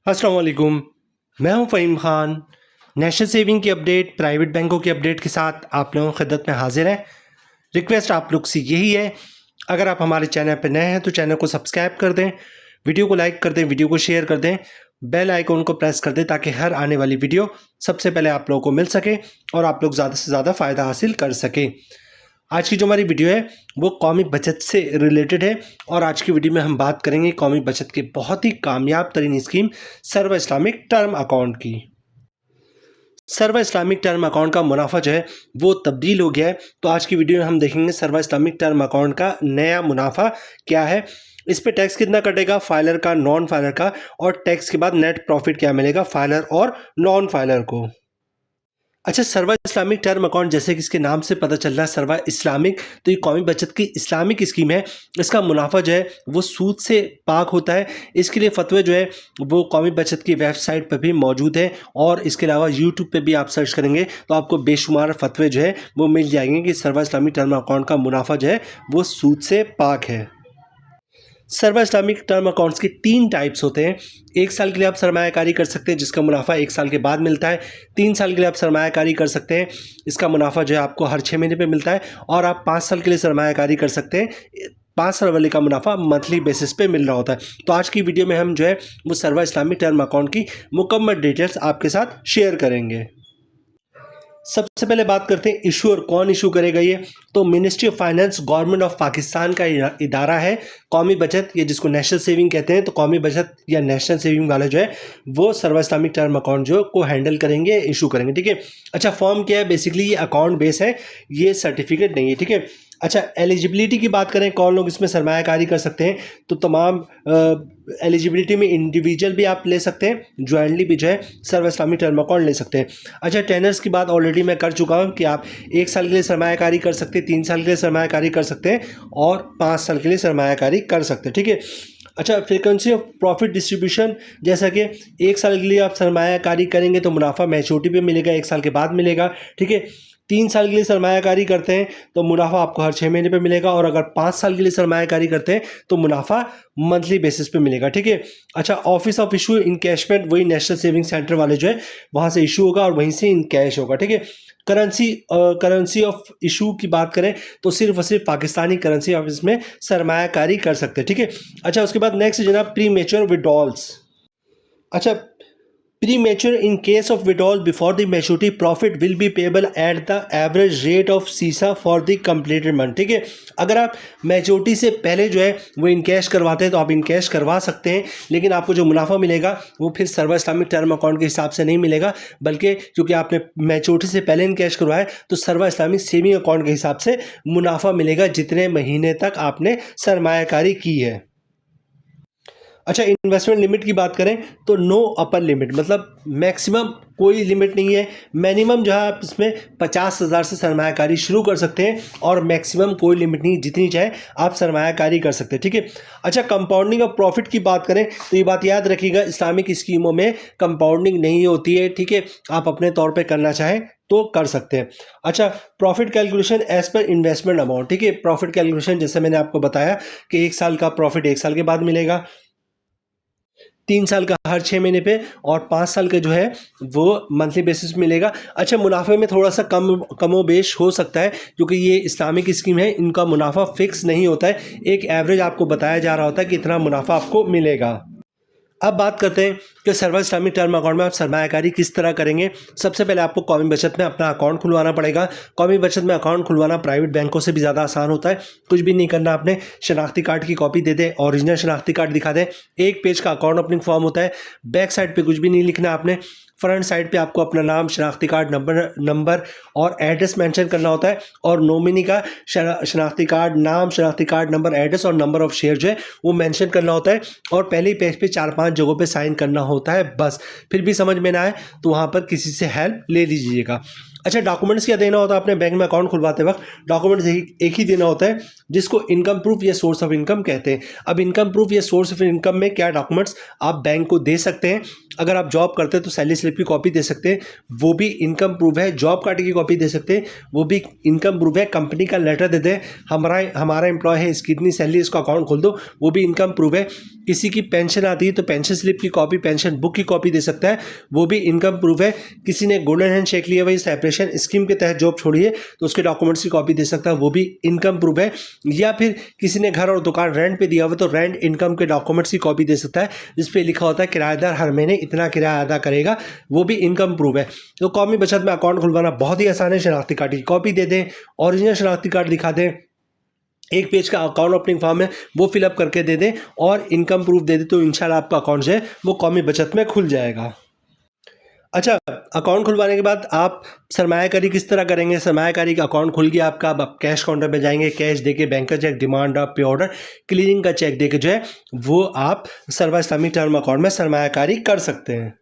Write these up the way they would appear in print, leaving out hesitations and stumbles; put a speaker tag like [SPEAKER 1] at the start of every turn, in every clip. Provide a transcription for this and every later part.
[SPEAKER 1] अस्सलाम वालेकुम। मैं हूं फ़हीम खान। नेशनल सेविंग की अपडेट, प्राइवेट बैंकों की अपडेट के साथ आप लोगों की खिदमत में हाजिर हैं। रिक्वेस्ट आप लोग से यही है, अगर आप हमारे चैनल पर नए हैं तो चैनल को सब्सक्राइब कर दें, वीडियो को लाइक कर दें, वीडियो को शेयर कर दें, बेल आइकॉन को प्रेस कर दें ताकि हर आने वाली वीडियो सबसे पहले आप लोगों को मिल सके और आप लोग ज़्यादा से ज़्यादा फ़ायदा हासिल कर सकें। आज की जो हमारी वीडियो है वो कौमी बचत से रिलेटेड है और आज की वीडियो में हम बात करेंगे कौमी बचत की बहुत ही कामयाब तरीन स्कीम सर्व इस्लामिक टर्म अकाउंट की। सर्व इस्लामिक टर्म अकाउंट का मुनाफा जो है वो तब्दील हो गया है, तो आज की वीडियो में हम देखेंगे सर्व इस्लामिक टर्म अकाउंट का नया मुनाफा क्या है, इस पे टैक्स कितना कटेगा फाइलर का, नॉन फाइलर का, और टैक्स के बाद नेट प्रॉफिट क्या मिलेगा फाइलर और नॉन फाइलर को। अच्छा, सर्वा इस्लामिक टर्म अकाउंट जैसे कि इसके नाम से पता चल रहा है सर्वा इस्लामिक, तो ये कौमी बचत की इस्लामिक स्कीम है। इसका मुनाफा जो है वो सूद से पाक होता है। इसके लिए फतवे जो है वो कौमी बचत की वेबसाइट पर भी मौजूद है और इसके अलावा यूट्यूब पे भी आप सर्च करेंगे तो आपको बेशुमार फतवे जो है वो मिल जाएंगे कि सर्वा इस्लामिक टर्म अकाउंट का मुनाफा जो है वो सूद से पाक है। सर्व इस्लामिक टर्म अकाउंट्स के 3 टाइप्स होते हैं। 1 साल के लिए आप सरमायाकारी कर सकते हैं जिसका मुनाफा 1 साल के बाद मिलता है। 3 साल के लिए आप सरमायाकारी कर सकते हैं, इसका मुनाफा जो है आपको हर 6 महीने पे मिलता है। और आप 5 साल के लिए सरमायाकारी कर सकते हैं, 5 साल वाले का मुनाफा मंथली बेसिस पे मिल रहा होता है। तो आज की वीडियो में हम जो है वो सर्व इस्लामिक टर्म अकाउंट की मुकम्मल डिटेल्स आपके साथ शेयर करेंगे। सबसे पहले बात करते हैं इशूअर कौन इशू करेगा ये, तो ministry of finance government of Pakistan का इदारा है कौमी बचत, ये जिसको नेशनल सेविंग कहते हैं। तो कौमी बचत या नेशनल सेविंग वाले जो है वो सर्व इस्लामिक टर्म अकाउंट जो को हैंडल करेंगे, इशू करेंगे, ठीक है। अच्छा, फॉर्म क्या है, बेसिकली ये अकाउंट बेस है, ये सर्टिफिकेट नहीं है, ठीक है। अच्छा, एलिजिबिलिटी की बात करें कौन लोग इसमें सरमायाकारी कर सकते हैं, तो तमाम एलिजिबिलिटी में इंडिविजुअल भी आप ले सकते हैं, ज्वाइंटली भी जो है सर्व इस्लामिक टर्म अकाउंट ले सकते हैं। अच्छा, टेनर्स की बात ऑलरेडी मैं कर चुका हूँ कि आप 1 साल के लिए सरमायाकारी कर सकते हैं, 3 साल के लिए सरमायाकारी कर सकते हैं और 5 साल के लिए सरमायाकारी कर सकते हैं, ठीक है। अच्छा, फ्रीक्वेंसी ऑफ प्रॉफिट डिस्ट्रीब्यूशन, जैसा कि 1 साल के लिए आप सरमायाकारी करेंगे तो मुनाफा मैच्योरिटी पे मिलेगा, 1 साल के बाद मिलेगा, ठीक है। 3 साल के लिए सरमायाकारी करते हैं तो मुनाफा आपको हर 6 महीने पे मिलेगा, और अगर 5 साल के लिए सरमायाकारी करते हैं तो मुनाफा मंथली बेसिस पे मिलेगा, ठीक है। अच्छा, ऑफिस ऑफ इशू इनकैशमेंट वही नेशनल सेविंग सेंटर वाले जो है वहाँ से इशू होगा और वहीं से इनकैश होगा, ठीक है। करेंसी ऑफ इशू की बात करें तो सिर्फ और सिर्फ पाकिस्तानी करेंसी ऑफिस में सरमायाकारी कर सकते हैं, ठीक है। अच्छा, उसके बाद नेक्स्ट जनाब प्री मेच्योर विड्रॉल्स। अच्छा, premature in case of withdrawal before the maturity, profit will be payable at the average rate of सीसा for the completed month, ठीक है। अगर आप मैच्योरिटी से पहले जो है वो इनकैश करवाते हैं तो आप इनकैश करवा सकते हैं, लेकिन आपको जो मुनाफा मिलेगा वो फिर सर्व इस्लामिक टर्म अकाउंट के हिसाब से नहीं मिलेगा, बल्कि क्योंकि आपने मैच्योरिटी से पहले इनकैश करवाया तो सर्व इस्लामिक सेविंग अकाउंट के हिसाब से मुनाफा मिलेगा जितने महीने तक आपने सरमायाकारी की है। अच्छा, इन्वेस्टमेंट लिमिट की बात करें तो नो अपर लिमिट, मतलब मैक्सिमम कोई लिमिट नहीं है। मिनिमम जो है आप इसमें 50,000 से सरमायाकारी शुरू कर सकते हैं और मैक्सिमम कोई लिमिट नहीं, जितनी चाहे आप सरमायाकारी कर सकते हैं, ठीक है। अच्छा, कंपाउंडिंग ऑफ प्रॉफिट की बात करें तो ये बात याद रखिएगा, इस्लामिक स्कीमों में कंपाउंडिंग नहीं होती है, ठीक है। आप अपने तौर पर करना चाहें तो कर सकते हैं। अच्छा, profit calculation as per investment amount, ठीक है। प्रॉफिट कैलकुलेशन जैसे मैंने आपको बताया कि 1 साल का प्रॉफिट 1 साल के बाद मिलेगा, 3 साल का हर 6 महीने पे, और 5 साल का जो है वो मंथली बेसिस पे मिलेगा। अच्छा, मुनाफे में थोड़ा सा कमोबेश हो सकता है क्योंकि ये इस्लामिक स्कीम है, इनका मुनाफा फिक्स नहीं होता है, एक एवरेज आपको बताया जा रहा होता है कि इतना मुनाफा आपको मिलेगा। अब बात करते हैं कि सर्व इस्लामिक टर्म अकाउंट में आप सरमायाकारी किस तरह करेंगे। सबसे पहले आपको कौमी बचत में अपना अकाउंट खुलवाना पड़ेगा। कौमी बचत में अकाउंट खुलवाना प्राइवेट बैंकों से भी ज़्यादा आसान होता है, कुछ भी नहीं करना, आपने शनाख्ती कार्ड की कॉपी दे दें, ओरिजिनल शनाख्ती कार्ड दिखा दें, 1 पेज का अकाउंट ओपनिंग फॉर्म होता है, बैक साइड पे कुछ भी नहीं लिखना आपने, फ्रंट साइड पे आपको अपना नाम, शनाख्ती कार्ड नंबर और एड्रेस मेंशन करना होता है, और नॉमिनी का शनाख्ती कार्ड नाम, शनाख्ती कार्ड नंबर, एड्रेस और नंबर ऑफ शेयर जो है वो मेंशन करना होता है, और पहले ही पेज पे 4-5 जगहों पे साइन करना होता है बस। फिर भी समझ में ना आए तो वहाँ पर किसी से हेल्प ले लीजिएगा। अच्छा, डॉक्यूमेंट्स क्या देना होता है आपने बैंक में अकाउंट खुलवाते वक्त? डॉक्यूमेंट्स एक ही देना होता है जिसको इनकम प्रूफ या सोर्स ऑफ इनकम कहते हैं। अब इनकम प्रूफ या सोर्स ऑफ इनकम में क्या डॉक्यूमेंट्स आप बैंक को दे सकते हैं? अगर आप जॉब करते हैं तो सैलरी स्लिप की कॉपी दे सकते हैं, वो भी इनकम प्रूफ है। जॉब कार्ड की कॉपी दे सकते हैं, वो भी इनकम प्रूफ है। कंपनी का लेटर दे दें, हमारा एम्प्लॉय है, इसकी इतनी सैलरी, इसका अकाउंट खोल दो, वो भी इनकम प्रूफ है। किसी की पेंशन आती है तो पेंशन स्लिप की कॉपी, पेंशन बुक की कॉपी दे सकता है, वो भी इनकम प्रूफ है। किसी ने गोल्डन हैंड शेक लिया, वही सेपरेशन स्कीम के तहत जॉब छोड़ी है तो उसके डॉक्यूमेंट्स की कॉपी दे सकता है, वो भी इनकम प्रूफ है। या फिर किसी ने घर और दुकान रेंट पे दिया हुआ तो रेंट इनकम के डॉक्यूमेंट्स की कॉपी दे सकता है, जिसपे लिखा होता है किराएदार हर महीने इतना किराया अदा करेगा, वो भी इनकम प्रूफ है। तो कौमी बचत में अकाउंट खुलवाना बहुत ही आसान है। शनाख्ती कार्ड की कॉपी दे दें, ओरिजिनल शनाख्ती कार्ड दिखा दें, एक पेज का अकाउंट ओपनिंग फॉर्म है वो फिलअप करके दे दें और इनकम प्रूफ दे दें, तो इंशाल्लाह आपका अकाउंट जो है वो कौमी बचत में खुल जाएगा। अच्छा, अकाउंट खुलवाने के बाद आप सरमायाकारी किस तरह करेंगे? सरमायाकारी का अकाउंट खुल गया आपका, अब आप कैश काउंटर पे जाएंगे, कैश देके बैंक का चेक, डिमांड ड्राफ्ट, पे ऑर्डर, क्लियरिंग का चेक देके जो है वो आप सर्वा इस्लामी टर्म अकाउंट में सरमायाकारी कर सकते हैं।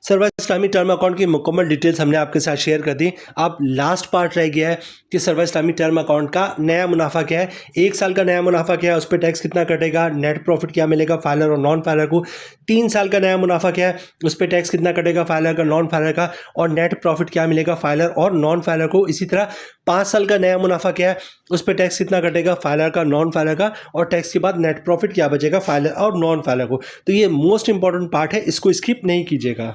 [SPEAKER 1] सर्वा इस्लामी टर्म अकाउंट की मुकम्मल डिटेल्स हमने आपके साथ शेयर कर दी। अब लास्ट पार्ट रह गया है कि सर्वा इस्लामी टर्म अकाउंट का नया मुनाफा क्या है, 1 साल का नया मुनाफा क्या है, उस पर टैक्स कितना कटेगा, नेट प्रॉफिट क्या मिलेगा फाइलर और नॉन फाइलर को, 3 साल का नया मुनाफा क्या है, उस पर टैक्स कितना कटेगा फाइलर का, नॉन फाइलर का, और नेट प्रॉफिट क्या मिलेगा फाइलर और नॉन फाइलर को। इसी तरह 5 साल का नया मुनाफा क्या है, उस पर टैक्स कितना कटेगा फाइलर का, नॉन फाइलर का, और टैक्स के बाद नेट प्रॉफिट क्या बचेगा फाइलर और नॉन फाइलर को। तो ये मोस्ट इंपॉर्टेंट पार्ट है, इसको स्किप नहीं कीजिएगा।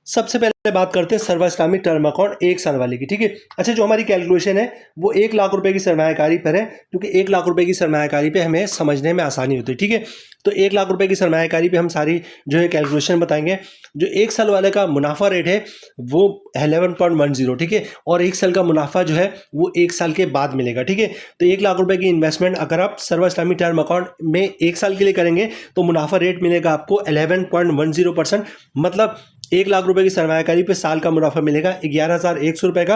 [SPEAKER 1] सबसे पहले बात करते हैं सर्वा इस्लामिक टर्म अकाउंट 1 साल वाले की, ठीक है। अच्छा, जो हमारी कैलकुलेशन है वो 1 लाख रुपए की सरमायाकारी पर है, क्योंकि 1 लाख रुपए की सरमायाकारी पे हमें समझने में आसानी होती है, ठीक है। तो 1 लाख रुपए की सरमायाकारी पे हम सारी जो है कैलकुलेशन बताएंगे। जो 1 साल वाले का मुनाफा रेट है वो 11.10, ठीक है, और 1 साल का मुनाफा जो है वो 1 साल के बाद मिलेगा, ठीक है। तो 1 लाख रुपए की इन्वेस्टमेंट अगर आप सर्वा इस्लामिक टर्म अकाउंट में 1 साल के लिए करेंगे तो मुनाफा रेट मिलेगा आपको 11.10%। मतलब 1 लाख रुपए की सरमायाकारी पे साल का मुनाफा मिलेगा 11,100 रुपए का।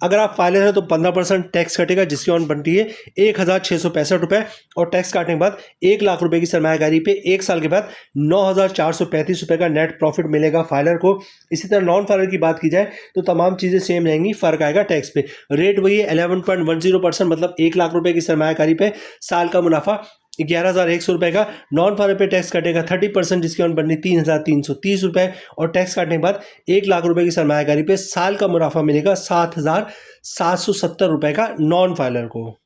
[SPEAKER 1] अगर आप फाइलर है तो 15% टैक्स कटेगा, जिसकी ऑन बनती है 1,665 रुपए, और टैक्स काटने के बाद 1 लाख रुपए की सरमायाकारी पे 1 साल के बाद 9,435 रुपए का नेट प्रॉफिट मिलेगा फाइलर को। इसी तरह नॉन फाइलर की बात की जाए तो तमाम चीज़ें सेम रहेंगी, फर्क आएगा टैक्स पे। रेट वही है 11.10%, मतलब 1 लाख रुपए की सरमायाकारी पे साल का मुनाफा 11,100 रुपये का। नॉन फाइलर पे टैक्स कटेगा 30%, जिसकी ऑन बननी 3,330 रुपये, और टैक्स काटने के बाद 1 लाख रुपए की सरमायाकारी पे साल का मुनाफा मिलेगा 7,770 रुपये का नॉन फाइलर को।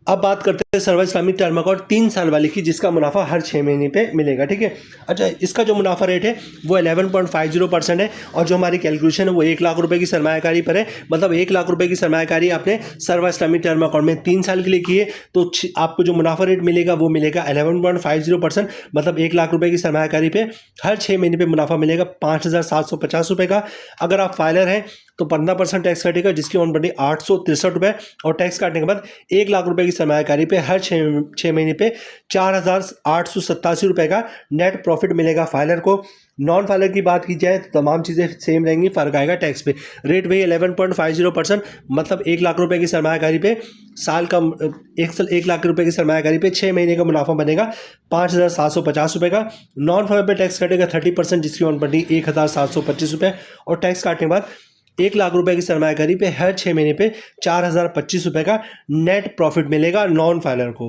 [SPEAKER 1] अब बात करते हैं सर्वा इस्लामिक टर्म अकाउंट 3 साल वाले की, जिसका मुनाफा हर 6 महीने पे मिलेगा, ठीक है। अच्छा, इसका जो मुनाफा रेट है वो 11.50% है, और जो हमारी कैलकुलेशन है वो 1 लाख रुपए की सरमायाकारी पर है। मतलब 1 लाख रुपए की सरमायाकारी आपने सर्वा इस्लामिक टर्म अकाउंट में 3 साल के लिए की है तो आपको जो मुनाफा रेट मिलेगा वो मिलेगा 11.50%। मतलब 1 लाख रुपए की सरमायाकारी पे हर 6 महीने पे मुनाफा मिलेगा 5,750 रुपये का। अगर आप फाइलर हैं तो 15% टैक्स कटेगा, जिसकी ऑन बनी 863 रुपये, और टैक्स काटने के बाद 1 लाख रुपए की सरमायाकारी पे हर 6 महीने पे 4,887 रुपये का नेट प्रॉफिट मिलेगा फाइलर को। नॉन फाइलर की बात की जाए तो तमाम चीज़ें सेम रहेंगी, फर्क आएगा टैक्स पे। रेट वही 11.50%, मतलब 1 लाख रुपए की सरमायाकारी पे साल का 1 लाख रुपए की सरमायाकारी पे 6 महीने का मुनाफा बनेगा 5,750 रुपये का। नॉन फाइलर पे टैक्स कटेगा 30%, जिसकी ऑन बनी 1,725 रुपये, और टैक्स काटने के बाद 1 लाख रुपए की सरमायाकारी पे हर 6 महीने पे 4,025 रुपये का नेट प्रॉफिट मिलेगा नॉन फाइलर को।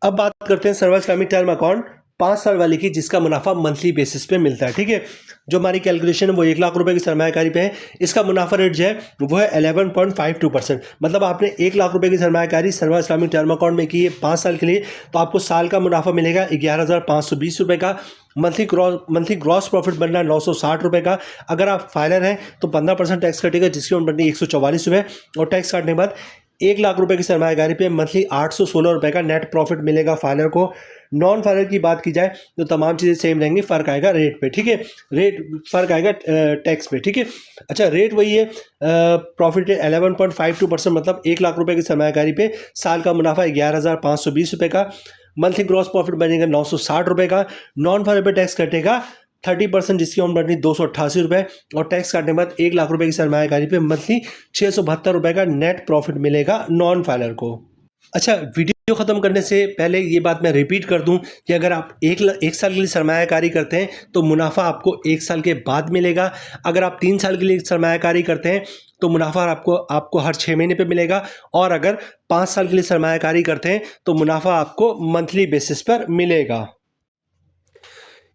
[SPEAKER 1] अब बात करते हैं सर्वा इस्लामिक टर्म अकाउंट 5 साल वाले की, जिसका मुनाफा मंथली बेसिस पे मिलता है, ठीक है। जो हमारी कैलकुलेशन है वो 1 लाख रुपए की सरमायाकारी पे है। इसका मुनाफा रेट जो है वो है 11.52%। मतलब आपने 1 लाख रुपए की सरमायाकारी सर्वा इस्लामिक टर्म अकाउंट में की है 5 साल के लिए, तो आपको साल का मुनाफा मिलेगा 11,520 रुपये का। मंथली ग्रॉस प्रॉफिट बनना है 960 रुपये का। अगर आप फाइलर हैं तो 15% टैक्स कटेगा, जिसकी ऑन बननी 144 रुपये, और टैक्स काटने के बाद 1 लाख रुपए की सरमायाकारी पे मंथली 816 रुपये का नेट प्रॉफिट मिलेगा फाइलर को। नॉन फाइलर की बात की जाए तो तमाम चीज़ें सेम रहेंगी, फ़र्क आएगा रेट पे, ठीक है। रेट फ़र्क आएगा टैक्स पे, ठीक है। अच्छा, रेट वही है, प्रॉफिट 11.52%, मतलब 1 लाख रुपए की सरमायाकारी पे साल का मुनाफा 11,520 रुपये का। मंथली ग्रॉस प्रॉफिट बनेगा 960 रुपये का। नॉन फाइलर पे टैक्स कटेगा 30%, जिसकी ऑन बढ़नी 288 रुपये, और टैक्स काटने के बाद 1 लाख रुपए की सरमायाकारी पे मंथली 672 रुपये का नेट प्रॉफिट मिलेगा नॉन फाइलर को। अच्छा, वीडियो वीडियो ख़त्म करने से पहले ये बात मैं रिपीट कर दूं कि अगर आप एक साल के लिए सरमायाकारी करते हैं तो मुनाफा आपको 1 साल के बाद मिलेगा। अगर आप 3 साल के लिए सरमायाकारी करते हैं तो मुनाफा आपको हर 6 महीने पे मिलेगा। और अगर 5 साल के लिए सरमायाकारी करते हैं तो मुनाफा आपको मंथली बेसिस पर मिलेगा।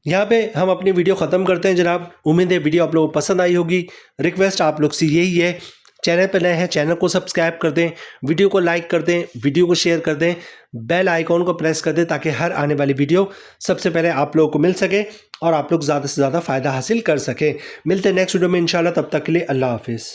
[SPEAKER 1] यहाँ पे हम अपनी वीडियो ख़त्म करते हैं जनाब। उम्मीद है वीडियो आप लोगों को पसंद आई होगी। रिक्वेस्ट आप लोग से यही है, चैनल पर नए हैं चैनल को सब्सक्राइब कर दें, वीडियो को लाइक कर दें, वीडियो को शेयर कर दें, बेल आइकॉन को प्रेस कर दें ताकि हर आने वाली वीडियो सबसे पहले आप लोगों को मिल सके और आप लोग ज़्यादा से ज़्यादा फ़ायदा हासिल कर सकें। मिलते हैं नेक्स्ट वीडियो में इंशाल्लाह। तब तक के लिए अल्लाह हाफिज़।